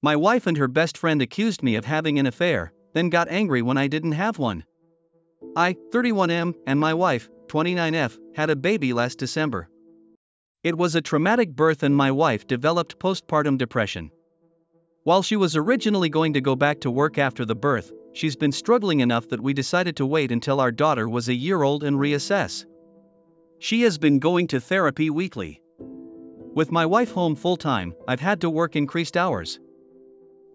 My wife and her best friend accused me of having an affair, then got angry when I didn't have one. I, 31M, and my wife, 29F, had a baby last December. It was a traumatic birth and my wife developed postpartum depression. While she was originally going to go back to work after the birth, she's been struggling enough that we decided to wait until our daughter was a year old and reassess. She has been going to therapy weekly. With my wife home full-time, I've had to work increased hours.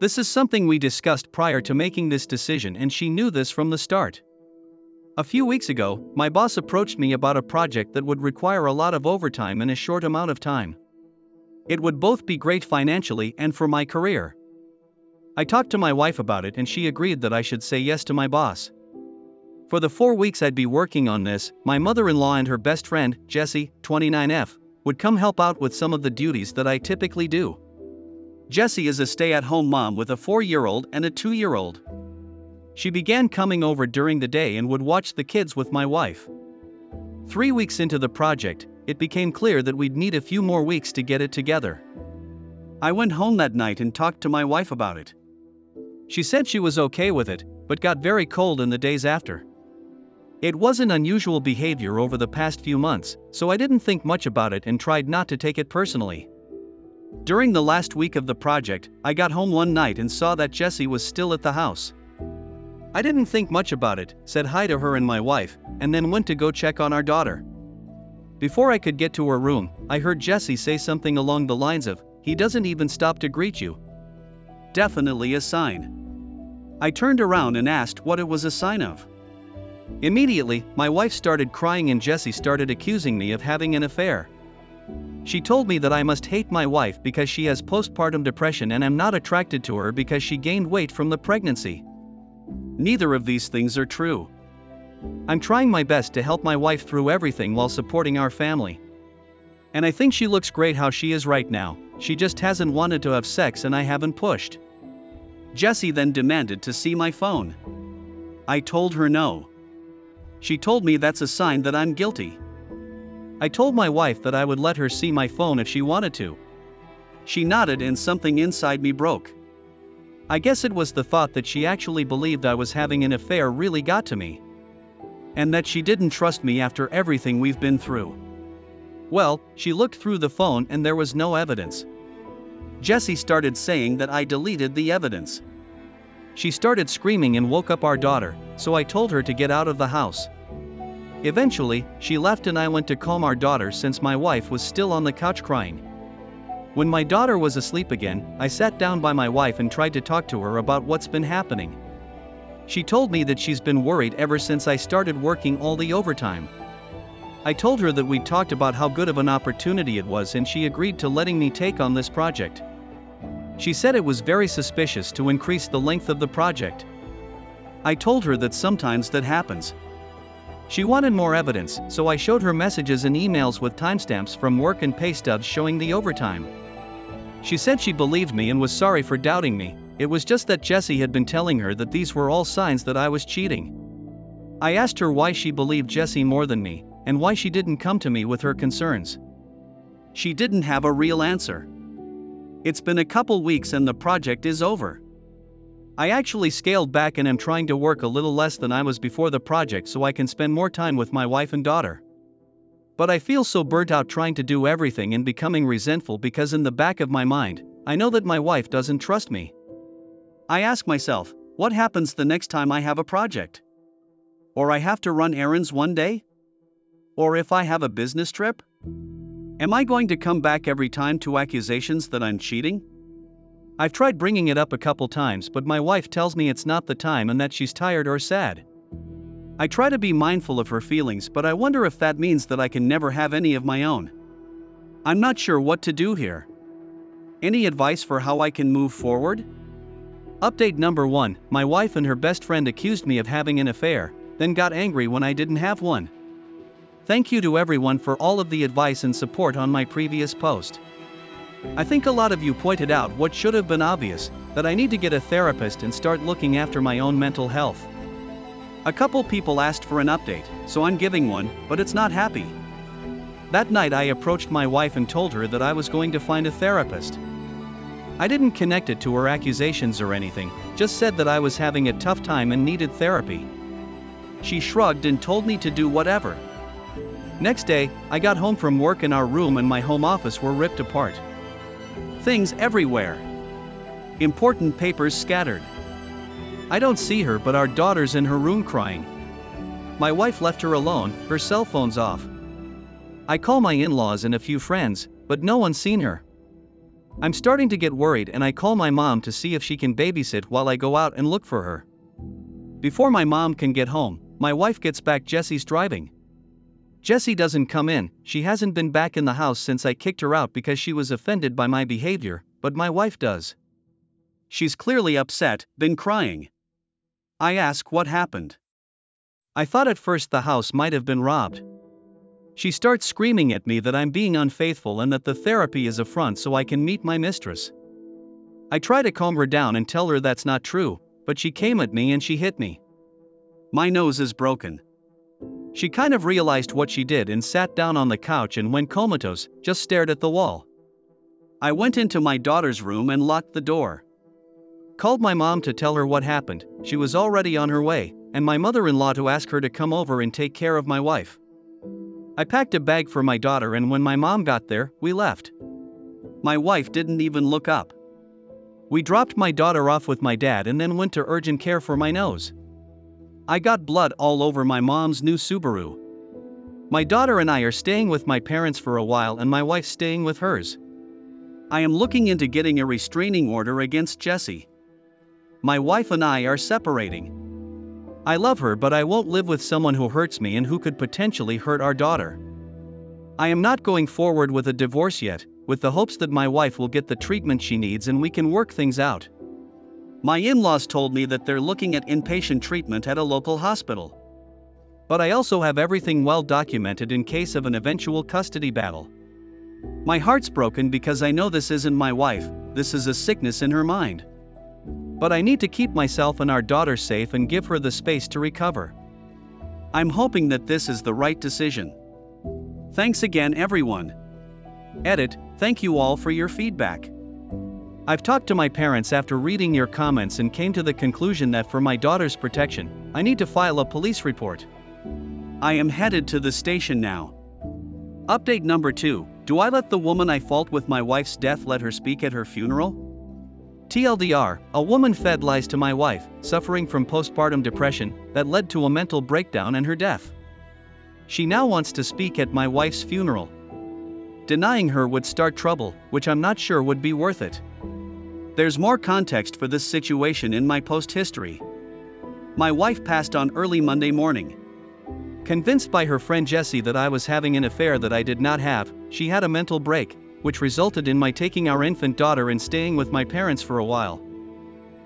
This is something we discussed prior to making this decision and she knew this from the start. A few weeks ago, my boss approached me about a project that would require a lot of overtime in a short amount of time. It would both be great financially and for my career. I talked to my wife about it and she agreed that I should say yes to my boss. For the 4 weeks I'd be working on this, my mother-in-law and her best friend, Jessie, 29F, would come help out with some of the duties that I typically do. Jessie is a stay-at-home mom with a 4-year-old and a 2-year-old. She began coming over during the day and would watch the kids with my wife. 3 weeks into the project, it became clear that we'd need a few more weeks to get it together. I went home that night and talked to my wife about it. She said she was okay with it, but got very cold in the days after. It wasn't unusual behavior over the past few months, so I didn't think much about it and tried not to take it personally. During the last week of the project, I got home one night and saw that Jessie was still at the house. I didn't think much about it, said hi to her and my wife, and then went to go check on our daughter. Before I could get to her room, I heard Jessie say something along the lines of, "He doesn't even stop to greet you." Definitely a sign. I turned around and asked what it was a sign of. Immediately, my wife started crying and Jessie started accusing me of having an affair. She told me that I must hate my wife because she has postpartum depression and I'm not attracted to her because she gained weight from the pregnancy. Neither of these things are true. I'm trying my best to help my wife through everything while supporting our family. And I think she looks great how she is right now, she just hasn't wanted to have sex and I haven't pushed. Jessie then demanded to see my phone. I told her no. She told me that's a sign that I'm guilty. I told my wife that I would let her see my phone if she wanted to. She nodded and something inside me broke. I guess it was the thought that she actually believed I was having an affair really got to me. And that she didn't trust me after everything we've been through. Well, she looked through the phone and there was no evidence. Jessie started saying that I deleted the evidence. She started screaming and woke up our daughter, so I told her to get out of the house. Eventually, she left and I went to calm our daughter since my wife was still on the couch crying. When my daughter was asleep again, I sat down by my wife and tried to talk to her about what's been happening. She told me that she's been worried ever since I started working all the overtime. I told her that we'd talked about how good of an opportunity it was and she agreed to letting me take on this project. She said it was very suspicious to increase the length of the project. I told her that sometimes that happens. She wanted more evidence, so I showed her messages and emails with timestamps from work and pay stubs showing the overtime. She said she believed me and was sorry for doubting me, it was just that Jessie had been telling her that these were all signs that I was cheating. I asked her why she believed Jessie more than me, and why she didn't come to me with her concerns. She didn't have a real answer. It's been a couple weeks and the project is over. I actually scaled back and am trying to work a little less than I was before the project so I can spend more time with my wife and daughter. But I feel so burnt out trying to do everything and becoming resentful because in the back of my mind, I know that my wife doesn't trust me. I ask myself, what happens the next time I have a project? Or I have to run errands one day? Or if I have a business trip? Am I going to come back every time to accusations that I'm cheating? I've tried bringing it up a couple times but my wife tells me it's not the time and that she's tired or sad. I try to be mindful of her feelings but I wonder if that means that I can never have any of my own. I'm not sure what to do here. Any advice for how I can move forward? Update number 1, my wife and her best friend accused me of having an affair, then got angry when I didn't have one. Thank you to everyone for all of the advice and support on my previous post. I think a lot of you pointed out what should have been obvious, that I need to get a therapist and start looking after my own mental health. A couple people asked for an update, so I'm giving one, but it's not happy. That night I approached my wife and told her that I was going to find a therapist. I didn't connect it to her accusations or anything, just said that I was having a tough time and needed therapy. She shrugged and told me to do whatever. Next day, I got home from work and our room and my home office were ripped apart. Things everywhere. Important papers scattered. I don't see her, but our daughter's in her room crying. My wife left her alone, her cell phone's off. I call my in-laws and a few friends, but no one's seen her. I'm starting to get worried and I call my mom to see if she can babysit while I go out and look for her. Before my mom can get home, my wife gets back. Jesse's driving. Jessie doesn't come in. She hasn't been back in the house since I kicked her out because she was offended by my behavior, but my wife does. She's clearly upset, been crying. I ask what happened. I thought at first the house might have been robbed. She starts screaming at me that I'm being unfaithful and that the therapy is a front so I can meet my mistress. I try to calm her down and tell her that's not true, but she came at me and she hit me. My nose is broken. She kind of realized what she did and sat down on the couch and went comatose, just stared at the wall. I went into my daughter's room and locked the door. Called my mom to tell her what happened. She was already on her way, and my mother-in-law to ask her to come over and take care of my wife. I packed a bag for my daughter and when my mom got there, we left. My wife didn't even look up. We dropped my daughter off with my dad and then went to urgent care for my nose. I got blood all over my mom's new Subaru. My daughter and I are staying with my parents for a while and my wife's staying with hers. I am looking into getting a restraining order against Jessie. My wife and I are separating. I love her, but I won't live with someone who hurts me and who could potentially hurt our daughter. I am not going forward with a divorce yet, with the hopes that my wife will get the treatment she needs and we can work things out. My in-laws told me that they're looking at inpatient treatment at a local hospital. But I also have everything well documented in case of an eventual custody battle. My heart's broken because I know this isn't my wife, this is a sickness in her mind. But I need to keep myself and our daughter safe and give her the space to recover. I'm hoping that this is the right decision. Thanks again, everyone. Edit, thank you all for your feedback. I've talked to my parents after reading your comments and came to the conclusion that for my daughter's protection, I need to file a police report. I am headed to the station now. Update number 2, do I let the woman I fault with my wife's death let her speak at her funeral? TLDR, a woman fed lies to my wife, suffering from postpartum depression, that led to a mental breakdown and her death. She now wants to speak at my wife's funeral. Denying her would start trouble, which I'm not sure would be worth it. There's more context for this situation in my post history. My wife passed on early Monday morning. Convinced by her friend Jessie that I was having an affair that I did not have, she had a mental break, which resulted in my taking our infant daughter and staying with my parents for a while.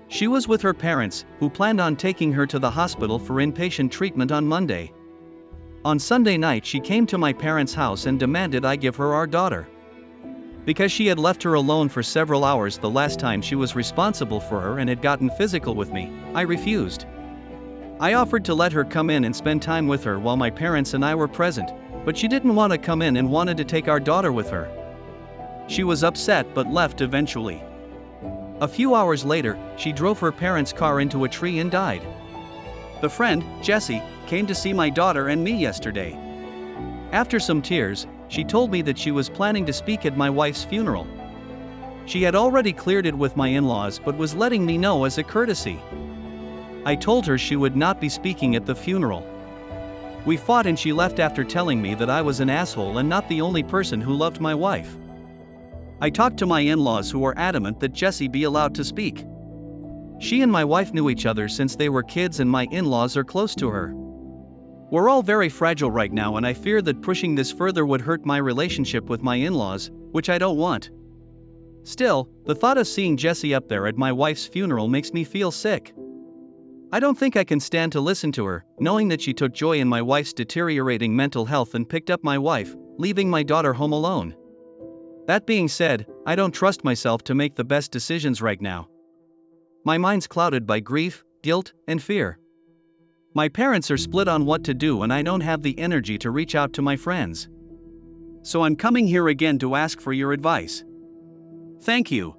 She was with her parents, who planned on taking her to the hospital for inpatient treatment on Monday. On Sunday night she came to my parents' house and demanded I give her our daughter. Because she had left her alone for several hours the last time she was responsible for her and had gotten physical with me, I refused. I offered to let her come in and spend time with her while my parents and I were present, but she didn't want to come in and wanted to take our daughter with her. She was upset but left eventually. A few hours later, she drove her parents' car into a tree and died. The friend, Jessie, came to see my daughter and me yesterday. After some tears, she told me that she was planning to speak at my wife's funeral. She had already cleared it with my in-laws but was letting me know as a courtesy. I told her she would not be speaking at the funeral. We fought and she left after telling me that I was an asshole and not the only person who loved my wife. I talked to my in-laws who were adamant that Jessie be allowed to speak. She and my wife knew each other since they were kids and my in-laws are close to her. We're all very fragile right now and I fear that pushing this further would hurt my relationship with my in-laws, which I don't want. Still, the thought of seeing Jessie up there at my wife's funeral makes me feel sick. I don't think I can stand to listen to her, knowing that she took joy in my wife's deteriorating mental health and picked up my wife, leaving my daughter home alone. That being said, I don't trust myself to make the best decisions right now. My mind's clouded by grief, guilt, and fear. My parents are split on what to do and I don't have the energy to reach out to my friends. So I'm coming here again to ask for your advice. Thank you.